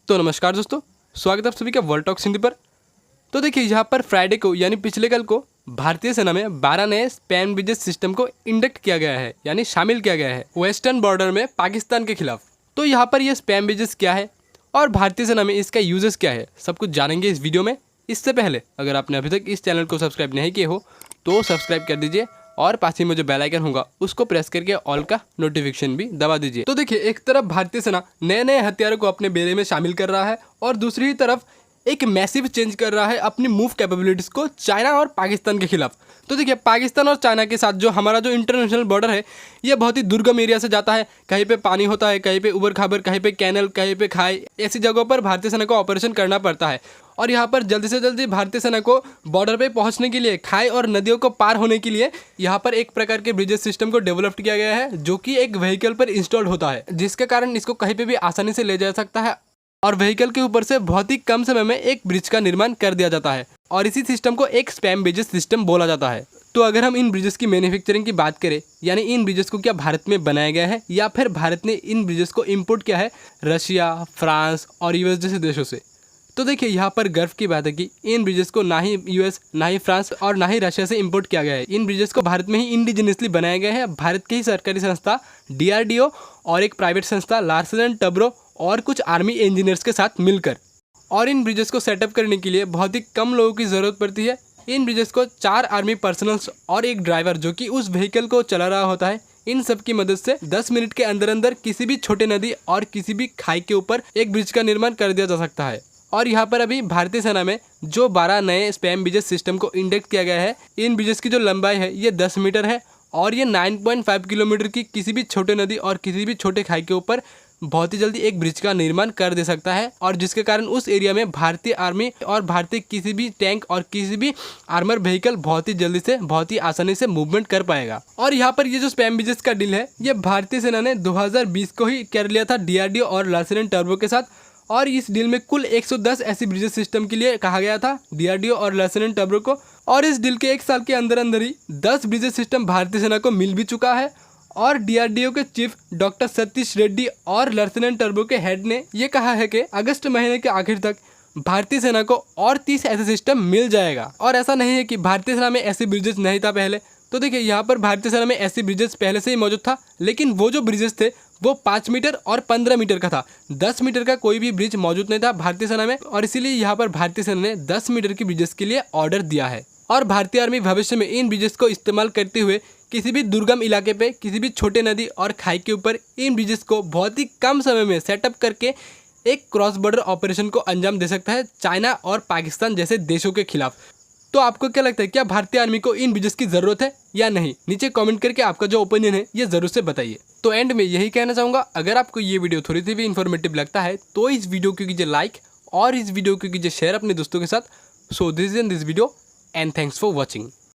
तो नमस्कार दोस्तों, स्वागत है आप सभी का वर्ल्ड टॉक हिंदी पर। तो देखिए यहाँ पर फ्राइडे को यानी पिछले कल को भारतीय सेना में 12 नए स्पैम ब्रिजेस सिस्टम को इंडक्ट किया गया है, यानी शामिल किया गया है वेस्टर्न बॉर्डर में पाकिस्तान के खिलाफ। तो यहाँ पर ये स्पैम ब्रिजेस क्या है और भारतीय सेना में इसका यूजेस क्या है, सब कुछ जानेंगे इस वीडियो में। इससे पहले अगर आपने अभी तक इस चैनल को सब्सक्राइब नहीं किए हो तो सब्सक्राइब कर दीजिए और पास ही में जो बेल आइकन होगा उसको प्रेस करके ऑल का नोटिफिकेशन भी दबा दीजिए। तो देखिए, एक तरफ भारतीय सेना नए नए हथियारों को अपने बेड़े में शामिल कर रहा है और दूसरी तरफ एक मैसिव चेंज कर रहा है अपनी मूव कैपेबिलिटीज़ को चाइना और पाकिस्तान के खिलाफ। तो देखिए, पाकिस्तान और चाइना के साथ जो हमारा जो इंटरनेशनल बॉर्डर है ये बहुत ही दुर्गम एरिया से जाता है। कहीं पे पानी होता है, कहीं पे उबड़ खाबड़, कहीं पे कैनल, कहीं पे खाई, ऐसी जगहों पर भारतीय सेना को ऑपरेशन करना पड़ता है। और यहाँ पर जल्दी से जल्दी भारतीय सेना को बॉर्डर पे पहुँचने के लिए, खाई और नदियों को पार होने के लिए यहाँ पर एक प्रकार के ब्रिजेस सिस्टम को डेवलप किया गया है, जो कि एक व्हीकल पर इंस्टॉल्ड होता है, जिसके कारण इसको कहीं पे भी आसानी से ले जा सकता है और व्हीकल के ऊपर से बहुत ही कम समय में एक ब्रिज का निर्माण कर दिया जाता है। और इसी सिस्टम को एक स्पैम ब्रिजेस सिस्टम बोला जाता है। तो अगर हम इन ब्रिजेस की मैन्युफैक्चरिंग की बात करें, यानी इन ब्रिजेस को क्या भारत में बनाया गया है या फिर भारत ने इन ब्रिजेस को इम्पोर्ट किया है रशिया, फ्रांस और यूएस जैसे देशों से, तो देखिए यहाँ पर गर्व की बात है कि इन ब्रिजेस को ना ही यूएस, ना ही फ्रांस और ना ही रशिया से इंपोर्ट किया गया है। इन ब्रिजेस को भारत में ही इंडिजिनियसली बनाया गया है। भारत की ही सरकारी संस्था डीआरडीओ और एक प्राइवेट संस्था लार्सन एंड टब्रो और कुछ आर्मी इंजीनियर्स के साथ मिलकर। और इन ब्रिजेस को सेटअप करने के लिए बहुत ही कम लोगों की ज़रूरत पड़ती है। इन ब्रिजेस को 4 आर्मी पर्सनल्स और एक ड्राइवर जो कि उस व्हीकल को चला रहा होता है, इन सब की मदद से 10 मिनट के अंदर अंदर किसी भी छोटे नदी और किसी भी खाई के ऊपर एक ब्रिज का निर्माण कर दिया जा सकता है। और यहाँ पर अभी भारतीय सेना में जो 12 नए स्पैम ब्रिजेस सिस्टम को इंडक्ट किया गया है, इन ब्रिजेस की जो लंबाई है ये 10 मीटर है और ये 9.5 किलोमीटर की किसी भी छोटे नदी और किसी भी छोटे खाई के ऊपर बहुत ही जल्दी एक ब्रिज का निर्माण कर दे सकता है। और जिसके कारण उस एरिया में भारतीय आर्मी और भारतीय किसी भी टैंक और किसी भी आर्मर व्हीकल बहुत ही जल्दी से, बहुत ही आसानी से मूवमेंट कर पाएगा। और यहाँ पर ये जो स्पैम ब्रिजेस का डील है ये भारतीय सेना ने 2020 को ही कर लिया था डीआरडीओ और लार्सन एंड टब्रो के साथ। और इस डील में कुल 110 ऐसी ब्रिजेस सिस्टम के लिए कहा गया था डीआरडीओ और लार्सन एंड टब्रो को। और इस डील के 1 साल के अंदर अंदर ही 10 ब्रिजेस सिस्टम भारतीय सेना को मिल भी चुका है। और डीआरडीओ के चीफ डॉक्टर सतीश रेड्डी और लार्सन एंड टब्रो के हेड ने यह कहा है कि अगस्त महीने के आखिर तक भारतीय सेना को और 30 ऐसे सिस्टम मिल जाएगा। और ऐसा नहीं है कि भारतीय सेना में ऐसे ब्रिजेस नहीं था पहले। तो देखिए, यहाँ पर भारतीय सेना में ऐसे ब्रिजेस पहले से ही मौजूद था, लेकिन वो जो ब्रिजेस थे वो 5 मीटर और 15 मीटर का था। 10 मीटर का कोई भी ब्रिज मौजूद नहीं था भारतीय सेना में। और इसीलिए यहाँ पर भारतीय सेना ने 10 मीटर की ब्रिजेस के लिए ऑर्डर दिया है। और भारतीय आर्मी भविष्य में इन ब्रिजेस को इस्तेमाल करते हुए किसी भी दुर्गम इलाके पे, किसी भी छोटे नदी और खाई के ऊपर इन ब्रिजेस को बहुत ही कम समय में सेटअप करके एक क्रॉस बॉर्डर ऑपरेशन को अंजाम दे सकता है चाइना और पाकिस्तान जैसे देशों के खिलाफ। तो आपको क्या लगता है, क्या भारतीय आर्मी को इन ब्रिजेस की ज़रूरत है या नहीं? नीचे कमेंट करके आपका जो ओपिनियन है ये ज़रूर से बताइए। तो एंड में यही कहना चाहूँगा, अगर आपको ये वीडियो थोड़ी सी भी इन्फॉर्मेटिव लगता है तो इस वीडियो को कीजिए लाइक और इस वीडियो को कीजिए शेयर अपने दोस्तों के साथ। So this is in this video and thanks for watching.